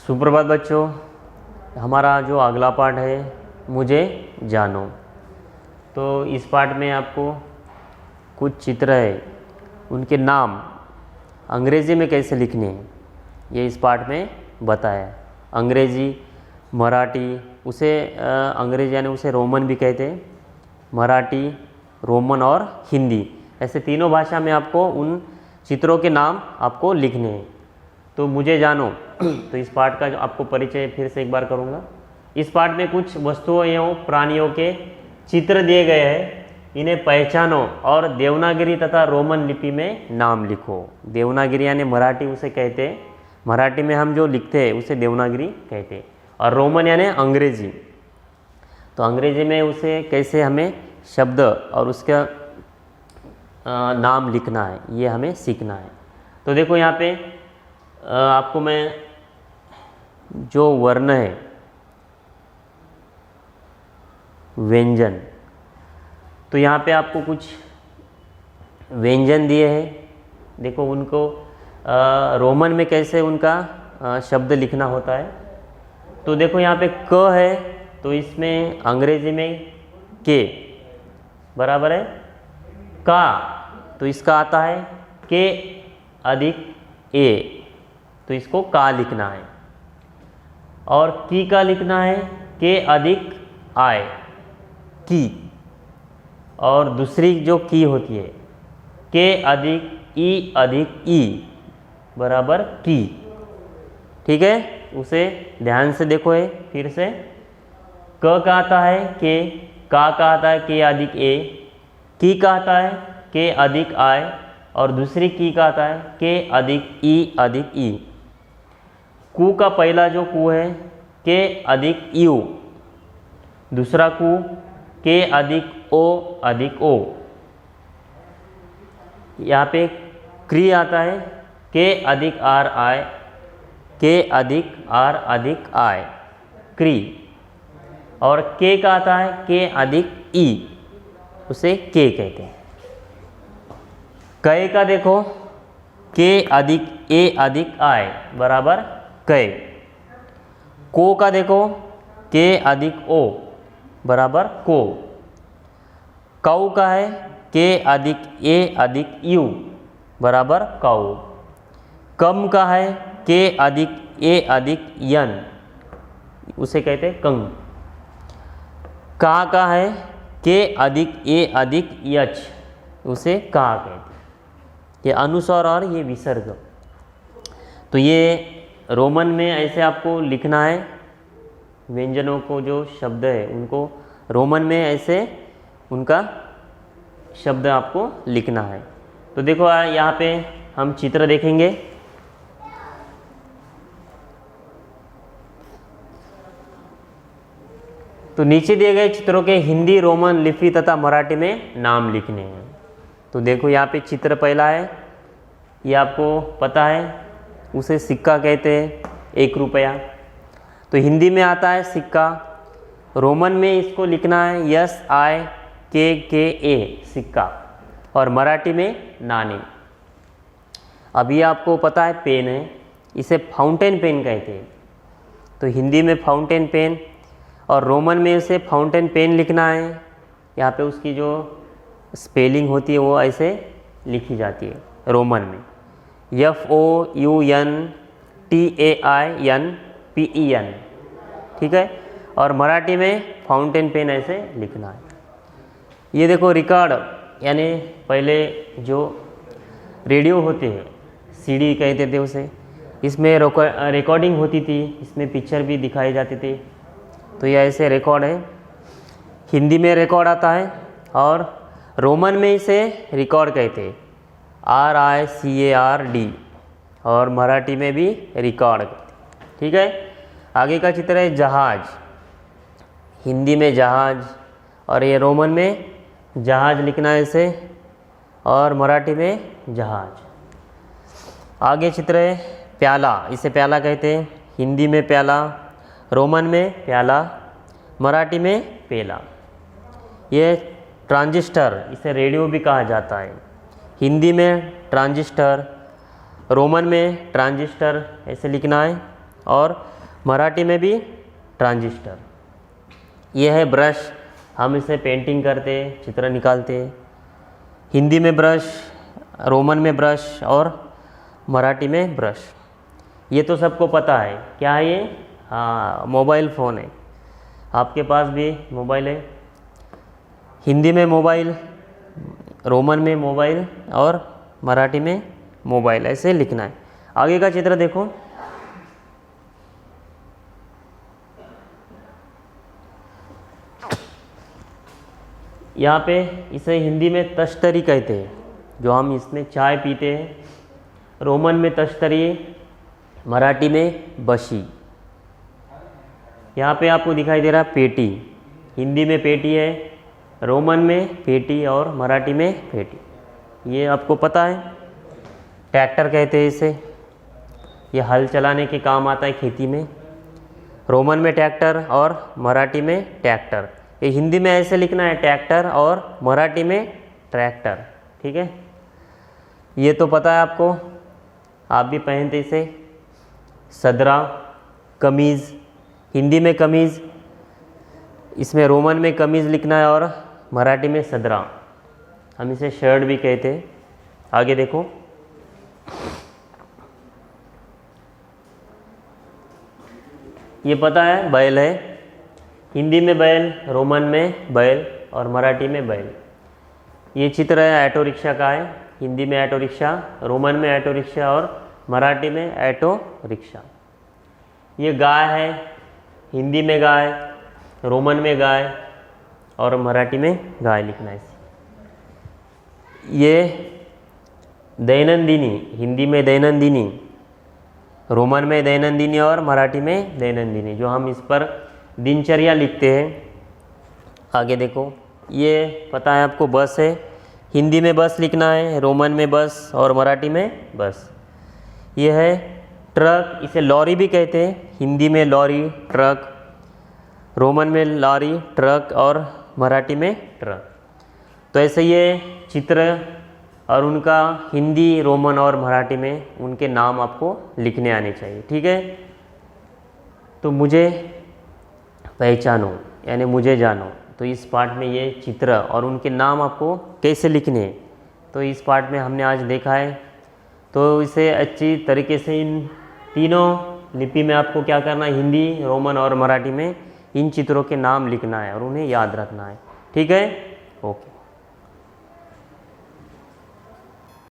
सुप्रभात बच्चों, हमारा जो अगला पाठ है मुझे जानो। तो इस पाठ में आपको कुछ चित्र है, उनके नाम अंग्रेज़ी में कैसे लिखने हैं ये इस पाठ में बताया। अंग्रेज़ी, मराठी, उसे अंग्रेज़ी यानी उसे रोमन भी कहते हैं, मराठी, रोमन और हिंदी, ऐसे तीनों भाषा में आपको उन चित्रों के नाम आपको लिखने हैं। तो मुझे जानो, तो इस पाठ का आपको परिचय फिर से एक बार करूँगा। इस पाठ में कुछ वस्तुओं एवं प्राणियों के चित्र दिए गए हैं, इन्हें पहचानो और देवनागरी तथा रोमन लिपि में नाम लिखो। देवनागरी यानी मराठी उसे कहते हैं, मराठी में हम जो लिखते हैं उसे देवनागरी कहते हैं, और रोमन यानी अंग्रेज़ी। तो अंग्रेज़ी में उसे कैसे हमें शब्द और उसका नाम लिखना है ये हमें सीखना है। तो देखो यहाँ पे आपको मैं जो वर्ण है, व्यंजन, तो यहाँ पे आपको कुछ व्यंजन दिए हैं। देखो उनको रोमन में कैसे उनका शब्द लिखना होता है। तो देखो यहाँ पे क है, तो इसमें अंग्रेजी में के बराबर है का, तो इसका आता है के अधिक ए, तो इसको का लिखना है। और की का लिखना है के अधिक आय, की। और दूसरी जो की होती है के अधिक ई बराबर की। ठीक है, उसे ध्यान से देखो है। फिर से क का आता है के, का आता है के अधिक ए, की का आता है के अधिक आय, और दूसरी की का आता है के अधिक ई। कु का पहला जो कु है के अधिक यू, दूसरा कु के अधिक ओ। यहाँ पे क्री आता है के अधिक आर आय, के अधिक आर अधिक आय, क्री। और के का आता है के अधिक ई, उसे के कहते हैं। कै का देखो के अधिक ए अधिक आय बराबर कै। को का देखो के अधिक ओ बराबर को। कौ का है के अधिक ए अधिक यू बराबर कौ। कम का है के अधिक ए अधिक यन, उसे कहते हैं कंग। का है के अधिक ए अधिक यच, उसे का कहते हैं। ये अनुस्वार और ये विसर्ग। तो ये रोमन में ऐसे आपको लिखना है, व्यंजनों को जो शब्द है उनको रोमन में ऐसे उनका शब्द आपको लिखना है। तो देखो यहाँ पे हम चित्र देखेंगे। तो नीचे दिए गए चित्रों के हिंदी, रोमन लिपि तथा मराठी में नाम लिखने हैं। तो देखो यहाँ पे चित्र पहला है, ये आपको पता है, उसे सिक्का कहते हैं, 1 रुपया। तो हिंदी में आता है सिक्का, रोमन में इसको लिखना है SIKKA सिक्का, और मराठी में नाणी। अभी आपको पता है पेन है, इसे फाउंटेन पेन कहते हैं। तो हिंदी में फाउंटेन पेन और रोमन में इसे फाउंटेन पेन लिखना है। यहाँ पे उसकी जो स्पेलिंग होती है वो ऐसे लिखी जाती है रोमन में, FOUNTAINPEN। ठीक है, और मराठी में फाउंटेन पेन ऐसे लिखना है। ये देखो रिकॉर्ड, यानी पहले जो रेडियो होते हैं, CD कहते थे उसे, इसमें रिकॉर्डिंग होती थी, इसमें पिक्चर भी दिखाई जाती थी। तो ये ऐसे रिकॉर्ड है, हिंदी में रिकॉर्ड आता है, और रोमन में इसे रिकॉर्ड कहते हैं, RICARD, और मराठी में भी रिकॉर्ड कहते हैं। ठीक है, आगे का चित्र है जहाज, हिंदी में जहाज, और ये रोमन में जहाज लिखना है इसे, और मराठी में जहाज। आगे चित्र है प्याला, इसे प्याला कहते हैं, हिंदी में प्याला, रोमन में प्याला, मराठी में पेला। ये ट्रांजिस्टर, इसे रेडियो भी कहा जाता है, हिंदी में ट्रांजिस्टर, रोमन में ट्रांजिस्टर ऐसे लिखना है, और मराठी में भी ट्रांजिस्टर। ये है ब्रश, हम इसे पेंटिंग करते, चित्र निकालते। हिंदी में ब्रश, रोमन में ब्रश और मराठी में ब्रश। ये तो सबको पता है। क्या है ये? हाँ, मोबाइल फ़ोन है। आपके पास भी मोबाइल है। हिंदी में मोबाइल, रोमन में मोबाइल और मराठी में मोबाइल, ऐसे लिखना है। आगे का चित्र देखो। यहाँ पे इसे हिंदी में तश्तरी कहते हैं, जो हम इसमें चाय पीते हैं। रोमन में तश्तरी, मराठी में बशी। यहाँ पे आपको दिखाई दे रहा है पेटी। हिंदी में पेटी है, रोमन में पेटी और मराठी में पेटी। ये आपको पता है। ट्रैक्टर कहते हैं इसे। ये हल चलाने के काम आता है खेती में। रोमन में ट्रैक्टर और मराठी में ट्रैक्टर। ये हिंदी में ऐसे लिखना है, ट्रैक्टर, और मराठी में ट्रैक्टर। ठीक है, ये तो पता है आपको, आप भी पहनते इसे। सदरा, कमीज़, हिंदी में कमीज़, इसमें रोमन में कमीज़ लिखना है और मराठी में सदरा। हम इसे शर्ट भी कहते हैं। आगे देखो। ये पता है, बैल है। हिंदी में बैल, रोमन में बैल और मराठी में बैल। ये चित्र है ऑटो रिक्शा का है। हिंदी में ऑटो रिक्शा, रोमन में ऑटो रिक्शा और मराठी में ऑटो रिक्शा। ये गाय है। हिंदी में गाय, रोमन में गाय और मराठी में गाय लिखना है। ये दैनंदिनी, हिंदी में दैनंदिनी, रोमन में दैनंदिनी और मराठी में दैनंदिनी, जो हम इस पर दिनचर्या लिखते हैं। आगे देखो। ये पता है आपको, बस है। हिंदी में बस लिखना है, रोमन में बस और मराठी में बस। ये है ट्रक, इसे लॉरी भी कहते हैं। हिंदी में लॉरी, ट्रक, रोमन में लॉरी, ट्रक और मराठी में ट्रक। तो ऐसे ये चित्र और उनका हिंदी, रोमन और मराठी में उनके नाम आपको लिखने आने चाहिए। ठीक है, तो मुझे पहचानो यानी मुझे जानो। तो इस पार्ट में ये चित्र और उनके नाम आपको कैसे लिखने हैं, तो इस पार्ट में हमने आज देखा है। तो इसे अच्छी तरीके से इन तीनों लिपि में आपको क्या करना है, हिंदी, रोमन और मराठी में इन चित्रों के नाम लिखना है और उन्हें याद रखना है। ठीक है, ओके।